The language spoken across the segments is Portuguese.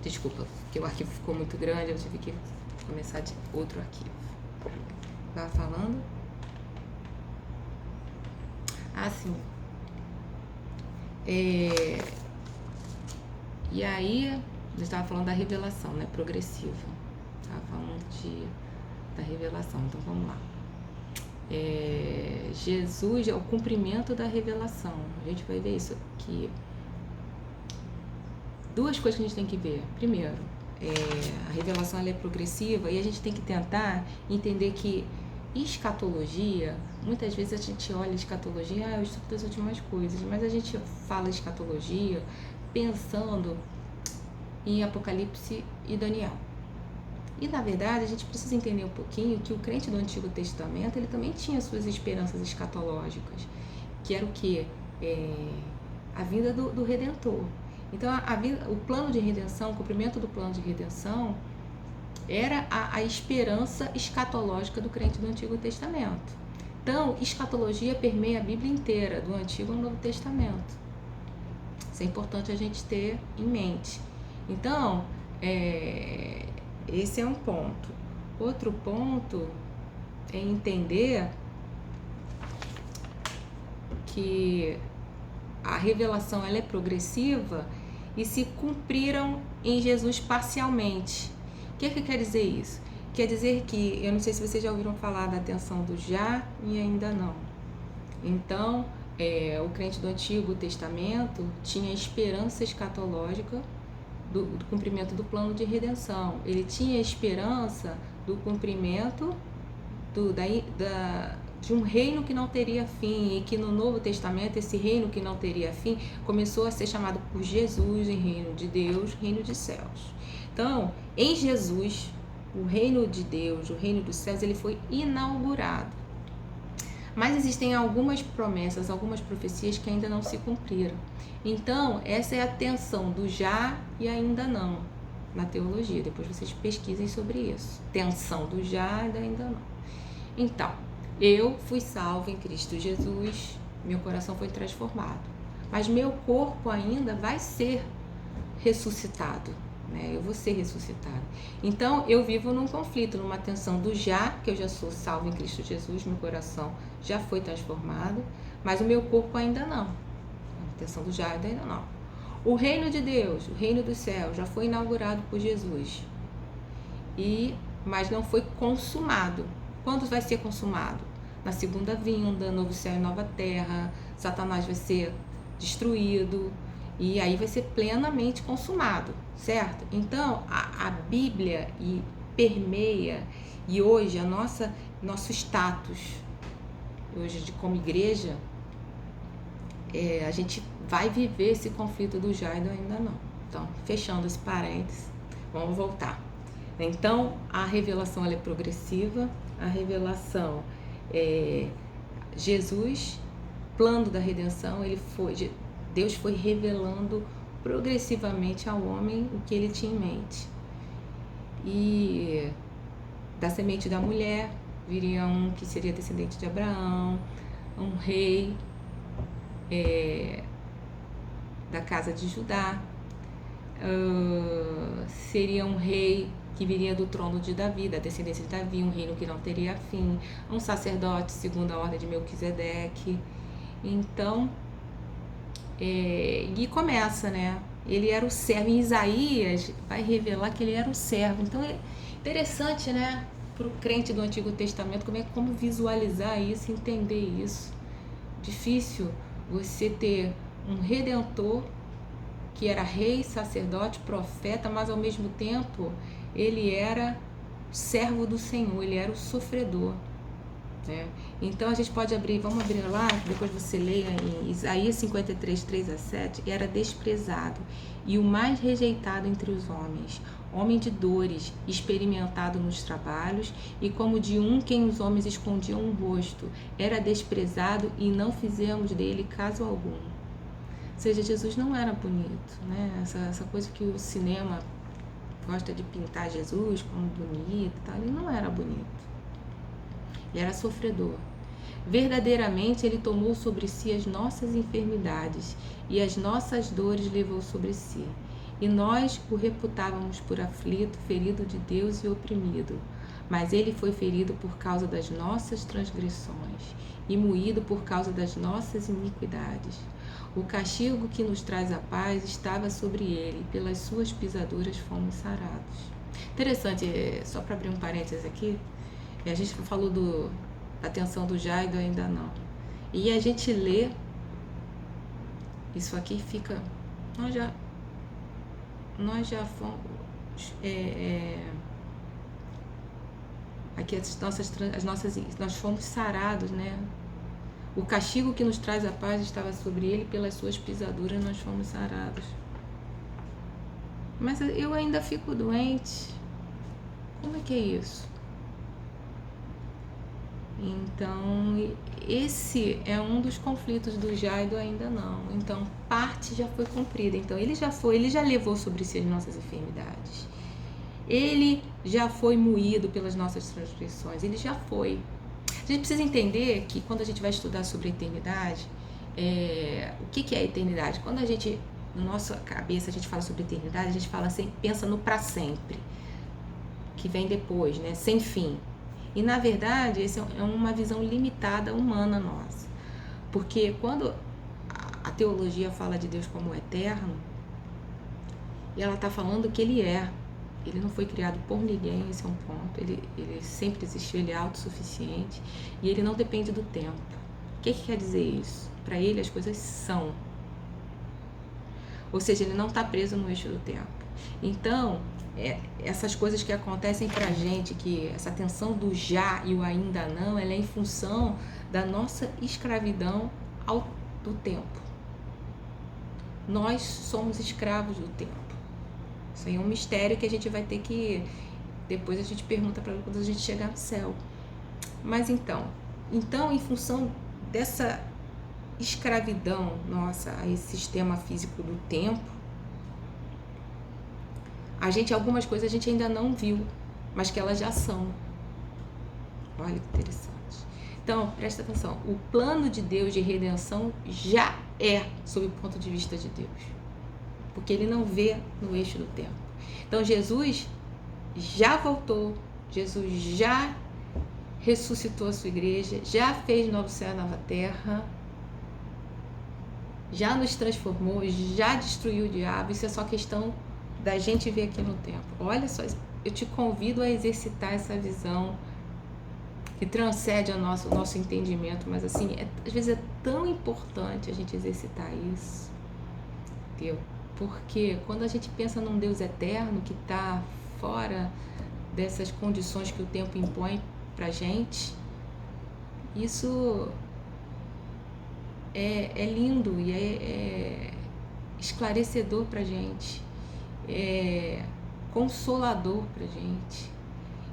Desculpa, porque o arquivo ficou muito grande, eu tive que começar de outro arquivo. Estava falando? Ah, sim. E aí, eu estava falando da revelação, né? Progressiva. Estava falando da revelação, então vamos lá. Jesus é o cumprimento da revelação. A gente vai ver isso aqui. Duas coisas que a gente tem que ver. Primeiro, a revelação ela é progressiva e a gente tem que tentar entender que escatologia, muitas vezes a gente olha escatologia, eu estudo das últimas coisas, mas a gente fala escatologia pensando em Apocalipse e Daniel. E na verdade a gente precisa entender um pouquinho que o crente do Antigo Testamento ele também tinha suas esperanças escatológicas, que era o quê? A vinda do Redentor. Então o plano de redenção, o cumprimento do plano de redenção era a esperança escatológica do crente do Antigo Testamento. Então, escatologia permeia a Bíblia inteira, do Antigo ao Novo Testamento. Isso é importante a gente ter em mente. Então, esse é um ponto. Outro ponto é entender que a revelação ela é progressiva e se cumpriram em Jesus parcialmente. O que quer dizer isso? Quer dizer que, eu não sei se vocês já ouviram falar da tensão do já e ainda não. Então, o crente do Antigo Testamento tinha esperança escatológica do cumprimento do plano de redenção. Ele tinha esperança do cumprimento de um reino que não teria fim, e que no Novo Testamento esse reino que não teria fim começou a ser chamado por Jesus em reino de Deus, reino de céus. Então, em Jesus, o reino de Deus, o reino dos céus, ele foi inaugurado. Mas existem algumas promessas, algumas profecias que ainda não se cumpriram. Então, essa é a tensão do já e ainda não na teologia. Depois vocês pesquisem sobre isso. Tensão do já e do ainda não. Então, eu fui salvo em Cristo Jesus, meu coração foi transformado, mas meu corpo ainda vai ser ressuscitado, né? Eu vou ser ressuscitado. Então, eu vivo num conflito, numa tensão do já, que eu já sou salvo em Cristo Jesus, meu coração já foi transformado, mas o meu corpo ainda não. A tensão do já ainda não. O reino de Deus, o reino do céu, já foi inaugurado por Jesus, mas não foi consumado. Quando vai ser consumado? Na segunda vinda, novo céu e nova terra, Satanás vai ser destruído e aí vai ser plenamente consumado, certo? Então, a Bíblia permeia, e hoje nosso status, hoje como igreja, a gente vai viver esse conflito do já e do ainda não. Então, fechando esse parênteses, vamos voltar. Então, a revelação ela é progressiva, a revelação Jesus, plano da redenção, Deus foi revelando progressivamente ao homem o que ele tinha em mente. E da semente da mulher viria um que seria descendente de Abraão, um rei da casa de Judá, seria um rei que viria do trono de Davi, da descendência de Davi, um reino que não teria fim, um sacerdote segundo a ordem de Melquisedeque. Então, e começa, né? Ele era o servo. Em Isaías vai revelar que ele era o servo. Então é interessante, né? Para o crente do Antigo Testamento, como visualizar isso, entender isso. Difícil você ter um redentor que era rei, sacerdote, profeta, mas ao mesmo tempo ele era servo do Senhor, ele era o sofredor, né? Então a gente pode abrir, vamos abrir lá, depois você leia em Isaías 53, 3-7, era desprezado e o mais rejeitado entre os homens, homem de dores, experimentado nos trabalhos, e como de quem os homens escondiam o rosto, era desprezado e não fizemos dele caso algum. Ou seja, Jesus não era bonito, né? Essa coisa que o cinema gosta de pintar Jesus como bonito, tá? Ele não era bonito. Ele era sofredor. Verdadeiramente ele tomou sobre si as nossas enfermidades e as nossas dores levou sobre si. E nós o reputávamos por aflito, ferido de Deus e oprimido. Mas ele foi ferido por causa das nossas transgressões e moído por causa das nossas iniquidades. O castigo que nos traz a paz estava sobre ele, e pelas suas pisaduras fomos sarados. Interessante, só para abrir um parênteses aqui, a gente falou da tensão do já e do ainda não. E a gente lê, isso aqui fica, nós já fomos, aqui nós fomos sarados, né? O castigo que nos traz a paz estava sobre ele, pelas suas pisaduras nós fomos sarados. Mas eu ainda fico doente. Como é que é isso? Então, esse é um dos conflitos do já e do ainda não. Então, parte já foi cumprida. Então, ele já levou sobre si as nossas enfermidades. Ele já foi moído pelas nossas transgressões. Ele já foi. A gente precisa entender que quando a gente vai estudar sobre a eternidade, o que é a eternidade? Quando a gente, na nossa cabeça, a gente fala sobre a eternidade, a gente fala assim, pensa no para sempre, que vem depois, né? Sem fim. E na verdade, essa é uma visão limitada humana nossa. Porque quando a teologia fala de Deus como eterno, ela está falando que ele é. Ele não foi criado por ninguém, esse é um ponto. Ele sempre existiu, ele é autossuficiente e ele não depende do tempo. O que quer dizer isso? Para ele as coisas são. Ou seja, ele não está preso no eixo do tempo. Então, essas coisas que acontecem pra gente, que essa tensão do já e o ainda não, ela é em função da nossa escravidão do tempo. Nós somos escravos do tempo. Isso aí é um mistério que a gente vai ter que... Depois a gente pergunta para quando a gente chegar no céu. Mas então, em função dessa escravidão nossa a esse sistema físico do tempo, algumas coisas a gente ainda não viu, mas que elas já são. Olha que interessante. Então, presta atenção. O plano de Deus de redenção já é sob o ponto de vista de Deus. Porque ele não vê no eixo do tempo. Então, Jesus já voltou, Jesus já ressuscitou a sua igreja, já fez novo céu e nova terra, já nos transformou, já destruiu o diabo. Isso é só questão da gente ver aqui no tempo. Olha só, eu te convido a exercitar essa visão que transcende o nosso entendimento, mas assim, às vezes é tão importante a gente exercitar isso, entendeu? Porque quando a gente pensa num Deus eterno que está fora dessas condições que o tempo impõe pra gente, isso é lindo e é esclarecedor pra gente, é consolador pra gente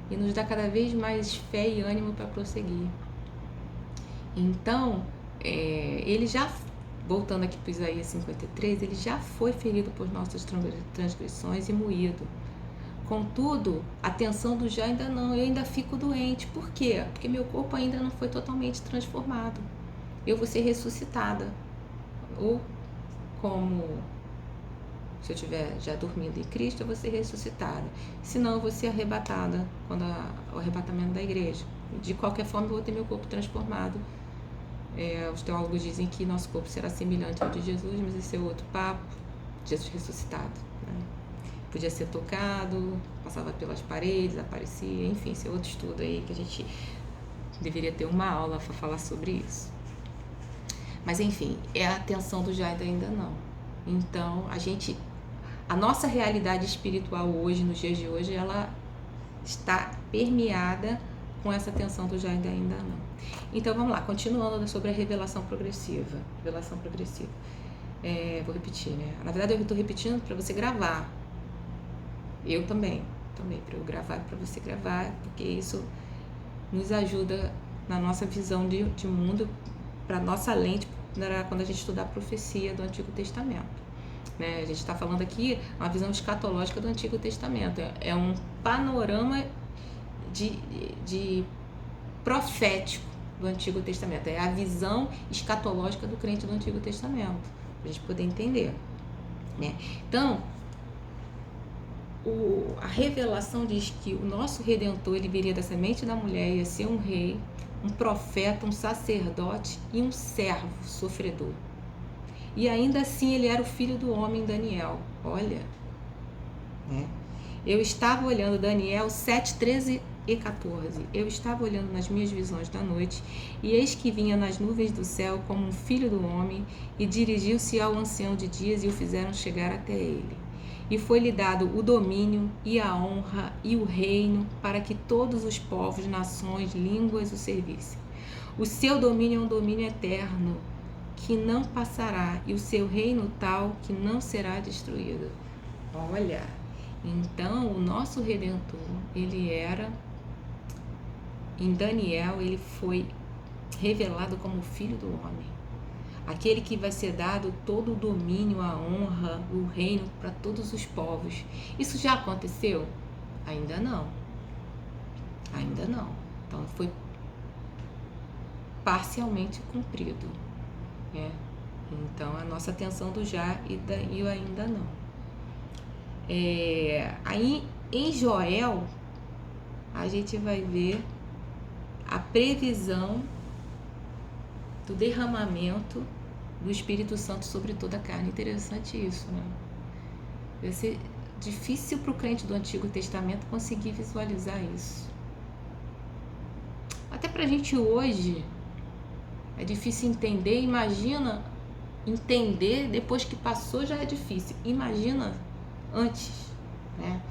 e nos dá cada vez mais fé e ânimo para prosseguir. Então, ele já, voltando aqui para Isaías 53, ele já foi ferido por nossas transgressões e moído. Contudo, a tensão do já ainda não, eu ainda fico doente. Por quê? Porque meu corpo ainda não foi totalmente transformado. Eu vou ser ressuscitada. Ou como se eu estiver já dormindo em Cristo, eu vou ser ressuscitada. Senão, eu vou ser arrebatada quando o arrebatamento da igreja. De qualquer forma, eu vou ter meu corpo transformado. Os teólogos dizem que nosso corpo será semelhante ao de Jesus, mas esse é outro papo. Jesus ressuscitado, né? Podia ser tocado, passava pelas paredes, aparecia, enfim, esse é outro estudo aí que a gente deveria ter uma aula para falar sobre isso. Mas enfim, é a tensão do já e do ainda não. Então, a nossa realidade espiritual hoje, nos dias de hoje, ela está permeada com essa tensão do já e do ainda não. Então, vamos lá, continuando sobre a revelação progressiva. Revelação progressiva. Vou repetir, né? Na verdade, eu estou repetindo para você gravar. Eu também, para eu gravar, para você gravar, porque isso nos ajuda na nossa visão de mundo, para nossa lente, quando a gente estudar a profecia do Antigo Testamento. Né? A gente está falando aqui uma visão escatológica do Antigo Testamento. É um panorama de profético do Antigo Testamento. É a visão escatológica do crente do Antigo Testamento, para a gente poder entender. Né? Então, a revelação diz que o nosso Redentor, ele viria da semente da mulher, ia ser um rei, um profeta, um sacerdote e um servo sofredor. E ainda assim ele era o filho do homem, Daniel. Olha, né? Eu estava olhando Daniel 7, 13 e 14. Eu estava olhando nas minhas visões da noite, e eis que vinha nas nuvens do céu como um filho do homem, e dirigiu-se ao ancião de dias, e o fizeram chegar até ele. E foi-lhe dado o domínio e a honra e o reino, para que todos os povos, nações, línguas o servissem. O seu domínio é um domínio eterno, que não passará, e o seu reino tal, que não será destruído. Olha, então o nosso Redentor, ele era, em Daniel, ele foi revelado como filho do homem. Aquele que vai ser dado todo o domínio, a honra, o reino para todos os povos. Isso já aconteceu? Ainda não. Ainda não. Então foi parcialmente cumprido, né? Então a nossa atenção do já e o ainda não. Aí em Joel a gente vai ver a previsão do derramamento do Espírito Santo sobre toda a carne. Interessante isso, né? Vai ser difícil para o crente do Antigo Testamento conseguir visualizar isso. Até para a gente hoje é difícil entender. Imagina entender depois que passou, já é difícil. Imagina antes, né?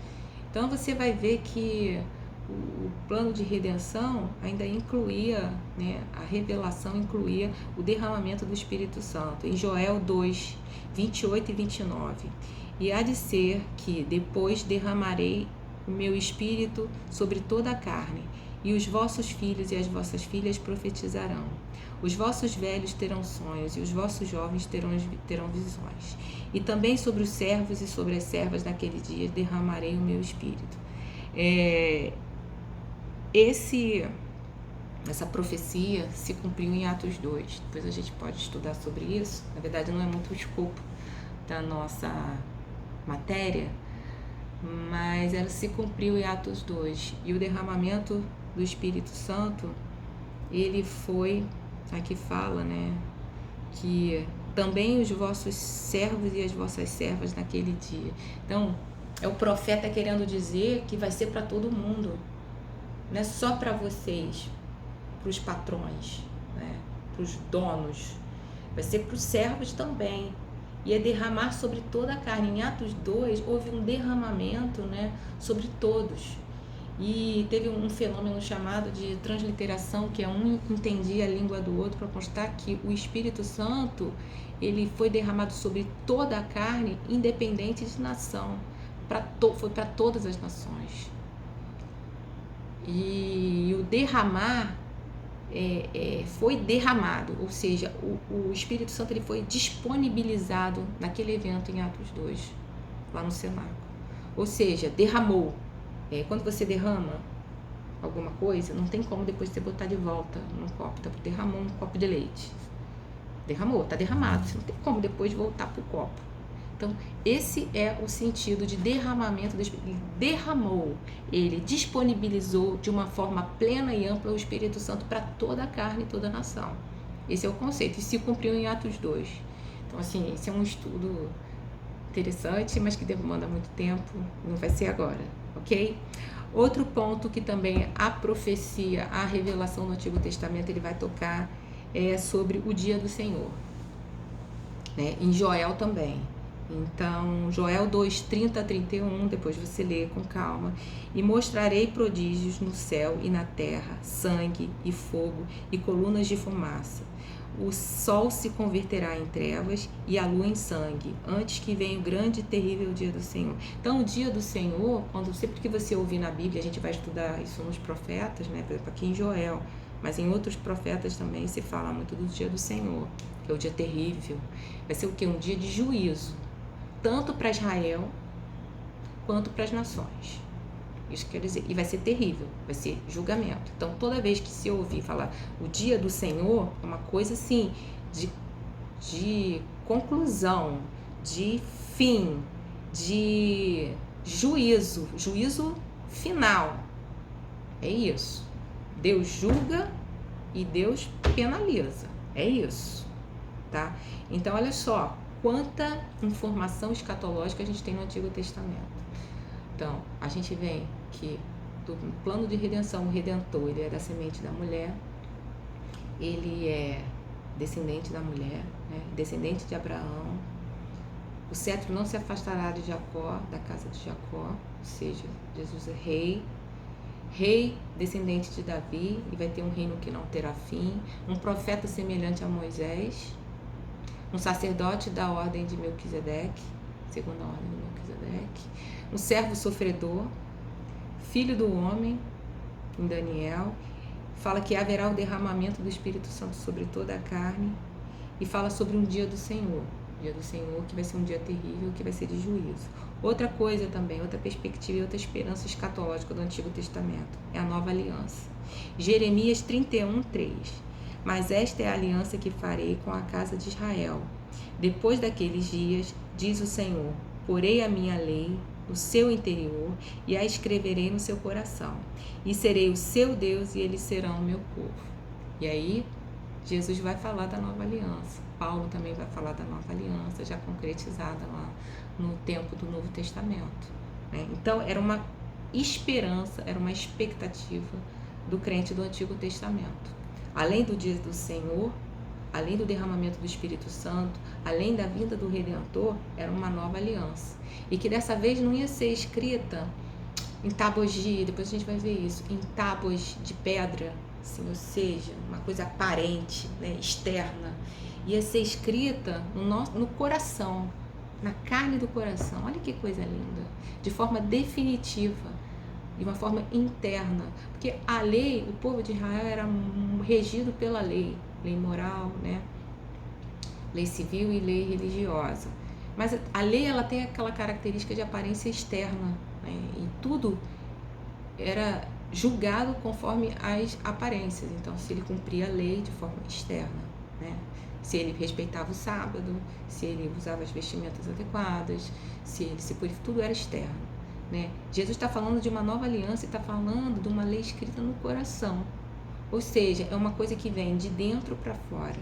Então você vai ver que o plano de redenção ainda incluía, né, a revelação incluía o derramamento do Espírito Santo. Em Joel 2, 28 e 29. E há de ser que depois derramarei o meu Espírito sobre toda a carne, e os vossos filhos e as vossas filhas profetizarão. Os vossos velhos terão sonhos, e os vossos jovens terão visões. E também sobre os servos e sobre as servas naquele dia derramarei o meu Espírito. Essa profecia se cumpriu em Atos 2. Depois a gente pode estudar sobre isso. Na verdade, não é muito o escopo da nossa matéria, mas ela se cumpriu em Atos 2. E o derramamento do Espírito Santo, ele foi, aqui fala, né, que também os vossos servos e as vossas servas naquele dia. Então, é o profeta querendo dizer que vai ser para todo mundo. Não é só para vocês, para os patrões, né? Para os donos, vai ser para os servos também. E é derramar sobre toda a carne. Em Atos 2 houve um derramamento, né, sobre todos. E teve um fenômeno chamado de transliteração, que é um entendia a língua do outro, para constar que o Espírito Santo, ele foi derramado sobre toda a carne, independente de nação. Foi para todas as nações. E o derramar foi derramado, ou seja, o Espírito Santo, ele foi disponibilizado naquele evento em Atos 2, lá no cenáculo. Ou seja, derramou. Quando você derrama alguma coisa, não tem como depois você botar de volta num copo. Tá? Derramou um copo de leite. Derramou, tá derramado. Você não tem como depois voltar pro copo. Então, esse é o sentido de derramamento do Espírito. Ele derramou, ele disponibilizou de uma forma plena e ampla o Espírito Santo para toda a carne e toda a nação. Esse é o conceito, e se cumpriu em Atos 2. Então, assim, esse é um estudo interessante, mas que demanda muito tempo, não vai ser agora, ok? Outro ponto que também a profecia, a revelação do Antigo Testamento, ele vai tocar é sobre o dia do Senhor, né? Em Joel também. Então, Joel 2, 30 a 31, depois você lê com calma. E mostrarei prodígios no céu e na terra, sangue e fogo e colunas de fumaça. O sol se converterá em trevas e a lua em sangue, antes que venha o grande e terrível dia do Senhor. Então, o dia do Senhor, sempre que você ouvir na Bíblia, a gente vai estudar isso nos profetas, né? Por exemplo, aqui em Joel, mas em outros profetas também se fala muito do dia do Senhor, que é o dia terrível. Vai ser o quê? Um dia de juízo, tanto para Israel quanto para as nações. Isso quer dizer, e vai ser terrível, vai ser julgamento. Então, toda vez que se ouvir falar o dia do Senhor, é uma coisa assim, de conclusão, de fim, de juízo, juízo final. É isso. Deus julga e Deus penaliza. É isso, tá? Então, olha só, quanta informação escatológica a gente tem no Antigo Testamento. Então, a gente vê que do plano de redenção, o Redentor, ele é da semente da mulher, ele é descendente da mulher, né? Descendente de Abraão. O cetro não se afastará de Jacó, da casa de Jacó, ou seja, Jesus é rei descendente de Davi, e vai ter um reino que não terá fim, um profeta semelhante a Moisés, um sacerdote da ordem de Melquisedeque, segundo a ordem de Melquisedeque, um servo sofredor, filho do homem, em Daniel, fala que haverá o derramamento do Espírito Santo sobre toda a carne, e fala sobre um dia do Senhor que vai ser um dia terrível, que vai ser de juízo. Outra coisa também, outra perspectiva e outra esperança escatológica do Antigo Testamento é a nova aliança. Jeremias 31:3. Mas esta é a aliança que farei com a casa de Israel. Depois daqueles dias, diz o Senhor, porei a minha lei no seu interior e a escreverei no seu coração. E serei o seu Deus e eles serão o meu povo. E aí, Jesus vai falar da nova aliança. Paulo também vai falar da nova aliança, já concretizada lá no tempo do Novo Testamento, né? Então, era uma esperança, era uma expectativa do crente do Antigo Testamento. Além do dia do Senhor, além do derramamento do Espírito Santo, além da vinda do Redentor, era uma nova aliança. E que dessa vez não ia ser escrita em tábuas depois a gente vai ver isso, em tábuas de pedra, assim, ou seja, uma coisa aparente, né, externa. Ia ser escrita no coração, na carne do coração. Olha que coisa linda. De forma definitiva, de uma forma interna. Porque a lei, o povo de Israel era regido pela lei moral, né? Lei civil e lei religiosa. Mas a lei, ela tem aquela característica de aparência externa, né? E tudo era julgado conforme as aparências. Então, se ele cumpria a lei de forma externa, né? Se ele respeitava o sábado, se ele usava as vestimentas adequadas, se ele se purificava, tudo era externo, né? Jesus está falando de uma nova aliança e está falando de uma lei escrita no coração. Ou seja, é uma coisa que vem de dentro para fora.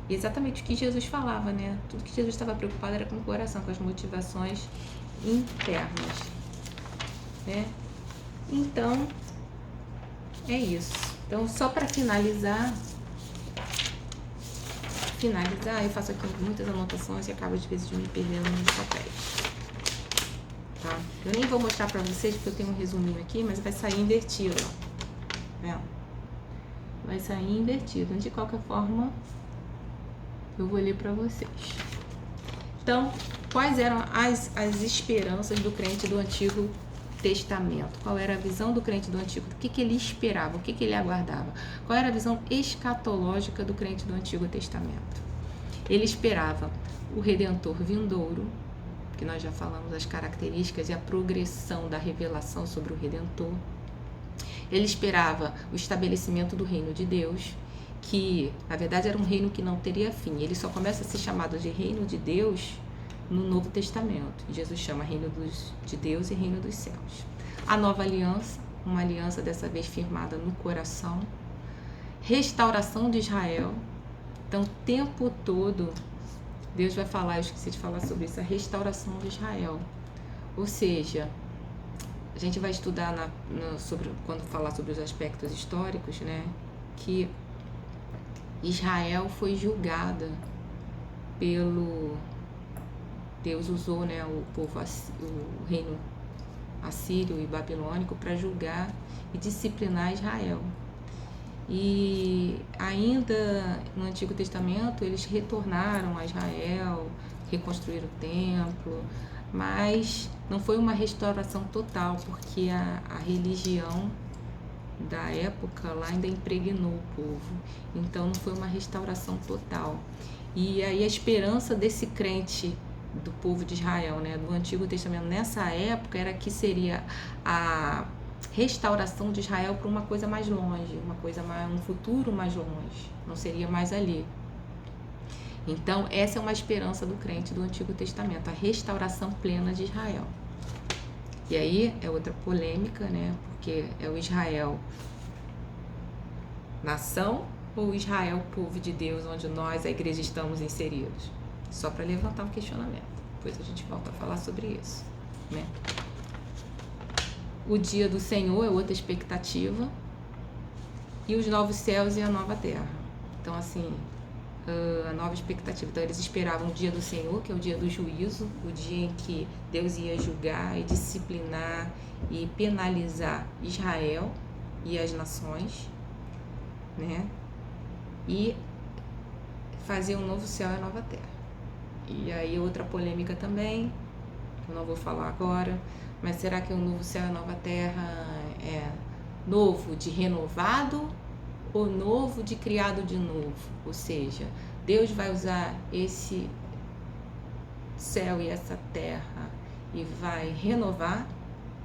E exatamente o que Jesus falava, né? Tudo que Jesus estava preocupado era com o coração, com as motivações internas, né? Então, é isso. Então, só para finalizar, eu faço aqui muitas anotações e acabo às vezes de me perdendo nos papéis, tá? Eu nem vou mostrar para vocês porque eu tenho um resuminho aqui, mas vai sair invertido, ó. Vai sair invertido. De qualquer forma, eu vou ler para vocês. Então, quais eram as esperanças do crente do Antigo Testamento? Qual era a visão do crente do Antigo? O que ele esperava? O que ele aguardava? Qual era a visão escatológica do crente do Antigo Testamento? Ele esperava o Redentor vindouro, que nós já falamos as características e a progressão da revelação sobre o Redentor. Ele esperava o estabelecimento do reino de Deus, que na verdade era um reino que não teria fim. Ele só começa a ser chamado de reino de Deus no Novo Testamento. Jesus chama reino de Deus e reino dos céus. A nova aliança, uma aliança dessa vez firmada no coração. Restauração de Israel. Então, o tempo todo, Deus vai falar, eu esqueci de falar sobre isso, a restauração de Israel. Ou seja, a gente vai estudar quando falar sobre os aspectos históricos, né, que Israel foi julgada Deus usou, né, o reino assírio e babilônico para julgar e disciplinar Israel. E ainda no Antigo Testamento eles retornaram a Israel, reconstruíram o templo, mas não foi uma restauração total, porque a religião da época lá ainda impregnou o povo. Então não foi uma restauração total. E aí a esperança desse crente do povo de Israel, né, do Antigo Testamento nessa época era que seria a restauração de Israel para uma coisa mais longe, um futuro mais longe, não seria mais ali. Então essa é uma esperança do crente do Antigo Testamento, a restauração plena de Israel. E aí é outra polêmica, né? Porque é o Israel nação ou Israel povo de Deus, onde nós, a igreja, estamos inseridos? Só para levantar um questionamento. Depois a gente volta a falar sobre isso, né? O dia do Senhor é outra expectativa. E os novos céus e a nova terra. Então, assim, a nova expectativa. Então, eles esperavam o dia do Senhor, que é o dia do juízo, o dia em que Deus ia julgar e disciplinar e penalizar Israel e as nações, né? E fazer um novo céu e a nova terra. E aí, outra polêmica também, eu não vou falar agora, mas será que o novo céu e a nova terra é novo de renovado ou novo de criado de novo? Ou seja, Deus vai usar esse céu e essa terra e vai renovar,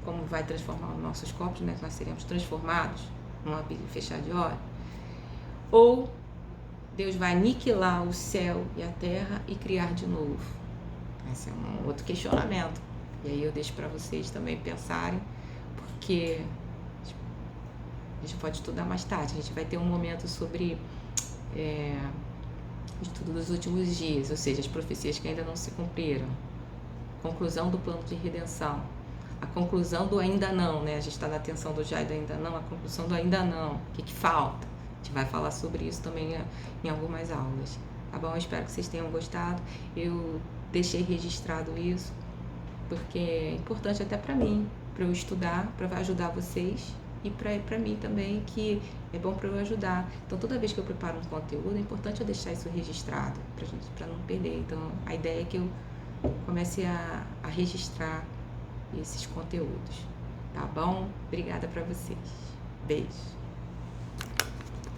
como vai transformar os nossos corpos, né? Nós seremos transformados num abrir e fechar de olhos. Ou Deus vai aniquilar o céu e a terra e criar de novo? Esse é um outro questionamento. E aí eu deixo para vocês também pensarem, porque a gente pode estudar mais tarde. A gente vai ter um momento sobre estudo dos últimos dias, ou seja, as profecias que ainda não se cumpriram, conclusão do plano de redenção, a conclusão do ainda não, né? A gente está na atenção do já e do ainda não, a conclusão do ainda não, o que falta? A gente vai falar sobre isso também em algumas aulas, tá bom? Eu espero que vocês tenham gostado. Eu deixei registrado isso porque é importante até para mim, para eu estudar, para ajudar vocês e para mim também, que é bom para eu ajudar. Então, toda vez que eu preparo um conteúdo, é importante eu deixar isso registrado para não perder. Então, a ideia é que eu comece a registrar esses conteúdos, tá bom? Obrigada para vocês. Beijo.